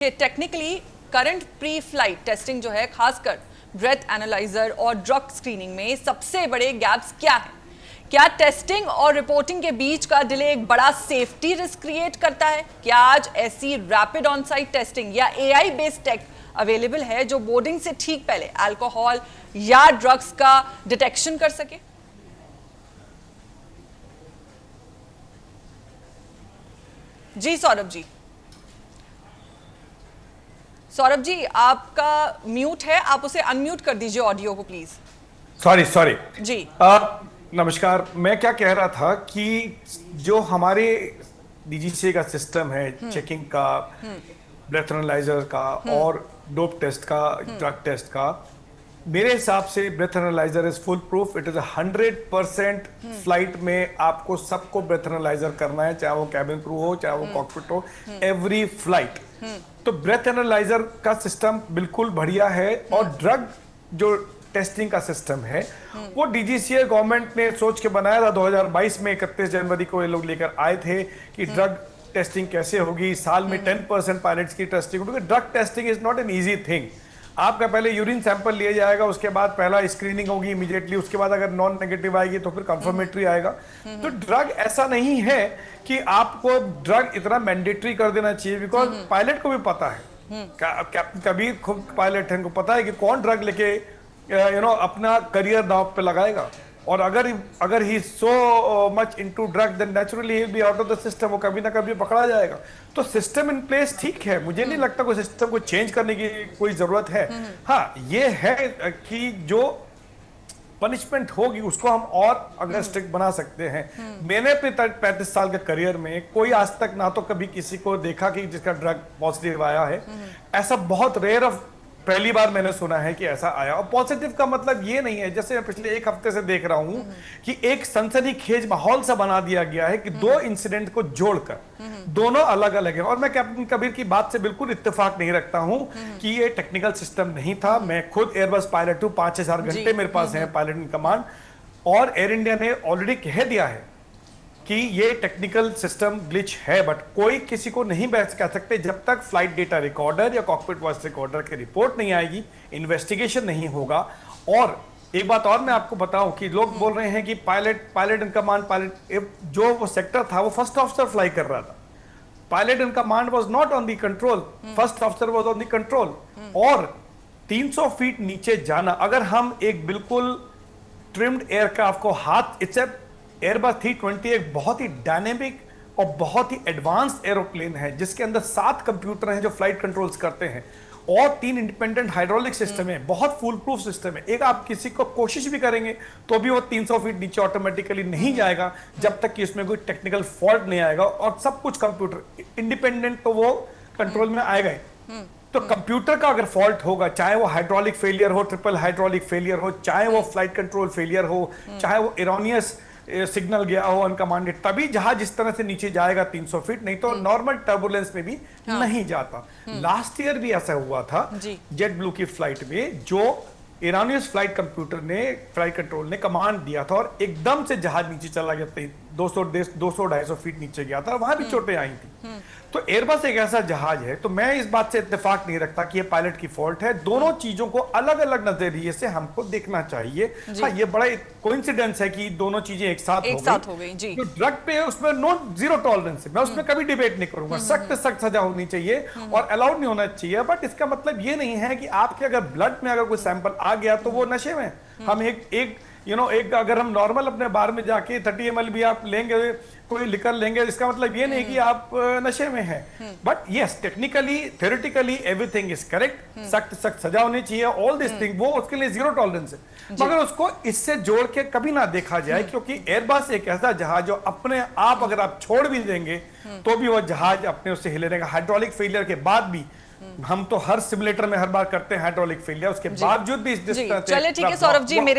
Technically current pre flight testing जो है, खासकर ब्रेथ एनालाइजर और ड्रग स्क्रीनिंग में सबसे बड़े गैप्स क्या हैं? क्या टेस्टिंग और रिपोर्टिंग के बीच का डिले एक बड़ा सेफ्टी रिस्क क्रिएट करता है? क्या आज ऐसी रैपिड ऑन साइट टेस्टिंग या एआई बेस्ड टेक अवेलेबल है जो बोर्डिंग से ठीक पहले अल्कोहल या ड्रग्स का डिटेक्शन कर सके? जी सौरभ जी, सौरभ जी आपका म्यूट है, आप उसे अनम्यूट कर दीजिए ऑडियो को प्लीज। सॉरी जी नमस्कार। मैं क्या कह रहा था कि जो हमारे डीजीसीए का सिस्टम है चेकिंग का, ब्रेथ एनालाइजर का और डोप टेस्ट का, ड्रग टेस्ट का, मेरे हिसाब से breath analyser is full proof. It is 100% flight में आपको सबको ब्रेथ एनालाइजर करना है, चाहे वो कैबिन क्रू हो चाहे वो कॉकपिट हो, एवरी फ्लाइट। तो ब्रेथ एनालाइजर का सिस्टम बिल्कुल बढ़िया है। और ड्रग जो टेस्टिंग का सिस्टम है वो डीजीसीए गवर्नमेंट ने सोच के बनाया था। 2022 में 31 जनवरी को ये लोग लेकर आए थे कि ड्रग टेस्टिंग कैसे होगी, साल में 10% पायलट्स की टेस्टिंग होगी। Drug testing is not an easy thing. आपका पहले यूरिन सैंपल लिया जाएगा, उसके बाद पहला स्क्रीनिंग होगी इमीडिएटली, उसके बाद अगर नॉन नेगेटिव आएगी तो फिर कंफर्मेटरी आएगा। तो ड्रग ऐसा नहीं है कि आपको ड्रग इतना मैंडेटरी कर देना चाहिए, बिकॉज पायलट को भी पता है, कैप्टन कबीर खुद पायलट है, उनको पता है कि कौन ड्रग लेके अपना करियर दांव पे लगाएगा। और अगर he so much into drug then naturally he will be out of the system, वो कभी ना कभी पकड़ा जाएगा। तो सिस्टम इन प्लेस ठीक है, मुझे नहीं लगता कोई सिस्टम को चेंज करने की कोई जरूरत है। हाँ, ये है कि जो पनिशमेंट होगी उसको हम और अगर स्ट्रिक्ट बना सकते हैं। मैंने अपने 35 साल के करियर में कोई आज तक ना तो कभी किसी को देखा कि जिसका ड्रग पॉजिटिव आया है। ऐसा बहुत रेयर ऑफ पहली बार मैंने सुना है कि ऐसा आया। और पॉजिटिव का मतलब ये नहीं है, जैसे मैं पिछले एक हफ्ते से देख रहा हूं कि एक सनसनीखेज माहौल सा बना दिया गया है कि दो इंसिडेंट को जोड़कर दोनों अलग अलग है। और मैं कैप्टन कबीर की बात से बिल्कुल इत्तेफाक नहीं रखता हूं कि ये टेक्निकल सिस्टम नहीं था। मैं खुद एयरबस पायलट हूं, 5-6 घंटे मेरे पास है पायलट इन कमांड। और एयर इंडिया ने ऑलरेडी कह दिया है कि ये टेक्निकल सिस्टम ग्लिच है, बट कोई किसी को नहीं बहस कह सकते जब तक फ्लाइट डेटा रिकॉर्डर या कॉकपिट वॉइस रिकॉर्डर की रिपोर्ट नहीं आएगी, इन्वेस्टिगेशन नहीं होगा। और एक बात और मैं आपको बताऊं कि लोग बोल रहे हैं कि पायलट इन कमांड, पायलट जो वो सेक्टर था वो फर्स्ट ऑफिसर फ्लाई कर रहा था। Pilot in command was not on the control, first officer was on the control. और 300 फीट नीचे जाना, अगर हम एक बिल्कुल ट्रिम्ड एयरक्राफ्ट को हाथ, इट्स एयरबस 320 एक बहुत ही डायनेमिक और बहुत ही एडवांस एरोप्लेन है जिसके अंदर 7 कंप्यूटर हैं जो फ्लाइट कंट्रोल्स करते हैं और 3 इंडिपेंडेंट हाइड्रोलिक सिस्टम है। बहुत फुल प्रूफ सिस्टम है। एक आप किसी को कोशिश भी करेंगे तो भी वो 300 फीट नीचे ऑटोमेटिकली नहीं जाएगा जब तक कि इसमें कोई टेक्निकल फॉल्ट नहीं आएगा। और सब कुछ कंप्यूटर इंडिपेंडेंट, तो वो कंट्रोल में आएगा ही। तो कंप्यूटर का अगर फॉल्ट होगा, चाहे वो हाइड्रोलिक फेलियर हो, ट्रिपल हाइड्रोलिक फेलियर हो, चाहे वो फ्लाइट कंट्रोल फेलियर हो, चाहे वो एरोनियस सिग्नल गया हो अनकमांडेड, तभी जहाज इस तरह से नीचे जाएगा 300 फीट, नहीं तो नॉर्मल टर्बुलेंस में भी नहीं जाता। लास्ट ईयर भी ऐसा हुआ था जेट ब्लू की फ्लाइट में, जो ईरानियस फ्लाइट कंट्रोल ने कमांड दिया था और एकदम से जहाज नीचे चला गया, 200-250 फीट नीचे गया था, वहां भी चोटें आई थी। तो एयरबस एक ऐसा जहाज है, तो मैं इस बात से इत्तेफाक नहीं रखता कि ये पायलट की फॉल्ट है। दोनों चीजों को अलग अलग नजरिए से हमको देखना चाहिए। हाँ, ये बड़ा कोइंसिडेंस है कि दोनों चीजें एक साथ हो गई। जो ड्रग पे है उसमें जीरो टॉलरेंस है, मैं उसमें कभी डिबेट नहीं करूंगा। सख्त सजा होनी चाहिए और अलाउड नहीं होना चाहिए। बट इसका मतलब ये नहीं है कि आपके अगर ब्लड में अगर कोई सैंपल आ गया तो वो नशे में। हम एक अगर हम नॉर्मल अपने बार में जाके 30 ml भी आप लेंगे, कोई लिकर लेंगे, इसका मतलब ये नहीं कि आप नशे में हैं। But yes, technically theoretically everything is correct. सख्त सजा होनी चाहिए, ऑल दिस थिंग, वो उसके लिए जीरो टॉलरेंस है। मगर उसको इससे जोड़ के कभी ना देखा जाए, क्योंकि एयरबस एक ऐसा जहाज जो अपने आप अगर आप छोड़ भी देंगे तो भी वो जहाज अपने उससे हिले रहेगा। हाइड्रोलिक फेलियर के बाद भी, हम तो हर सिमुलेटर में हर बार करते हैं हाइड्रोलिक फेलियर, उसके बावजूद भी चलिए ठीक है सौरभ जी, मेरे